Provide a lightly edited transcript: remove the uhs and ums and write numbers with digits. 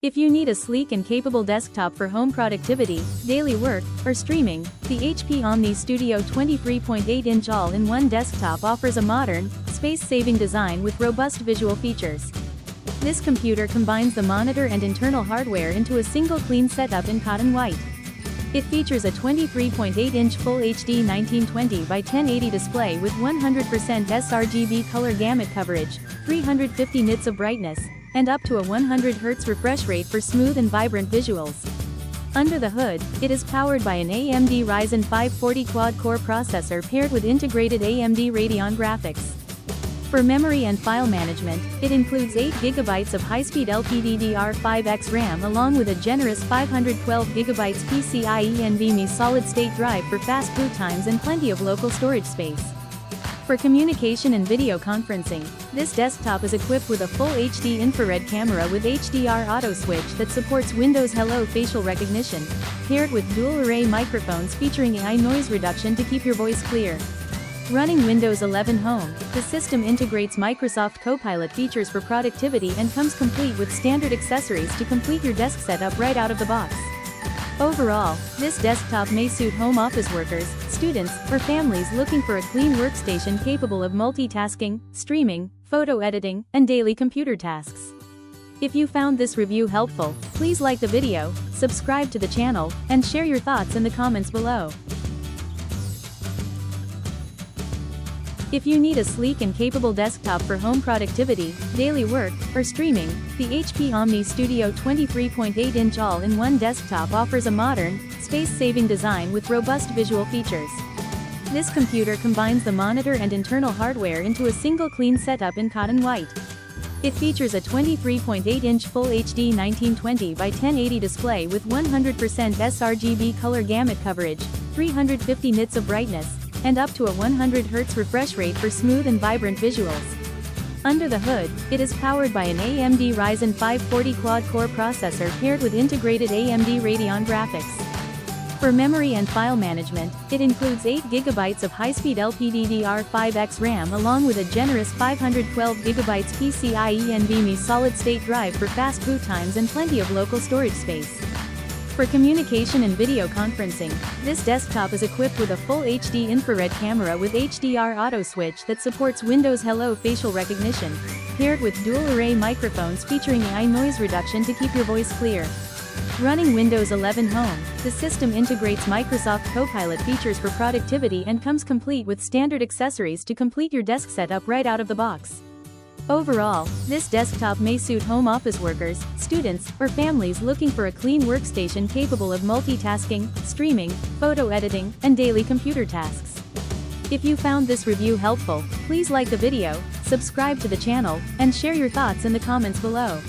If you need a sleek and capable desktop for home productivity, daily work, or streaming, the HP OmniStudio 23.8-inch all-in-one desktop offers a modern, space-saving design with robust visual features. This computer combines the monitor and internal hardware into a single clean setup in cotton white. It features a 23.8-inch Full HD 1920 by 1080 display with 100% sRGB color gamut coverage, 350 nits of brightness, and up to a 100 Hz refresh rate for smooth and vibrant visuals. Under the hood, it is powered by an AMD Ryzen 540 quad-core processor paired with integrated AMD Radeon graphics. For memory and file management, it includes 8GB of high-speed LPDDR5x RAM along with a generous 512GB PCIe NVMe solid-state drive for fast boot times and plenty of local storage space. For communication and video conferencing, this desktop is equipped with a full HD infrared camera with HDR auto switch that supports Windows Hello facial recognition, paired with dual-array microphones featuring AI noise reduction to keep your voice clear. Running Windows 11 Home, the system integrates Microsoft Copilot features for productivity and comes complete with standard accessories to complete your desk setup right out of the box. Overall, this desktop may suit home office workers, students, or families looking for a clean workstation capable of multitasking, streaming, photo editing, and daily computer tasks. If you found this review helpful, please like the video, subscribe to the channel, and share your thoughts in the comments below. If you need a sleek and capable desktop for home productivity, daily work, or streaming, the HP OmniStudio 23.8-inch all-in-one desktop offers a modern, space-saving design with robust visual features. This computer combines the monitor and internal hardware into a single clean setup in cotton white. It features a 23.8-inch Full HD 1920 by 1080 display with 100% sRGB color gamut coverage, 350 nits of brightness, and up to a 100 Hz refresh rate for smooth and vibrant visuals. Under the hood, it is powered by an AMD Ryzen 540 quad-core processor paired with integrated AMD Radeon graphics. For memory and file management, it includes 8GB of high-speed LPDDR5x RAM along with a generous 512GB PCIe NVMe solid-state drive for fast boot times and plenty of local storage space. For communication and video conferencing, this desktop is equipped with a full HD infrared camera with HDR auto switch that supports Windows Hello facial recognition, paired with dual-array microphones featuring AI noise reduction to keep your voice clear. Running Windows 11 Home, the system integrates Microsoft Copilot features for productivity and comes complete with standard accessories to complete your desk setup right out of the box. Overall, this desktop may suit home office workers, students, or families looking for a clean workstation capable of multitasking, streaming, photo editing, and daily computer tasks. If you found this review helpful, please like the video, subscribe to the channel, and share your thoughts in the comments below.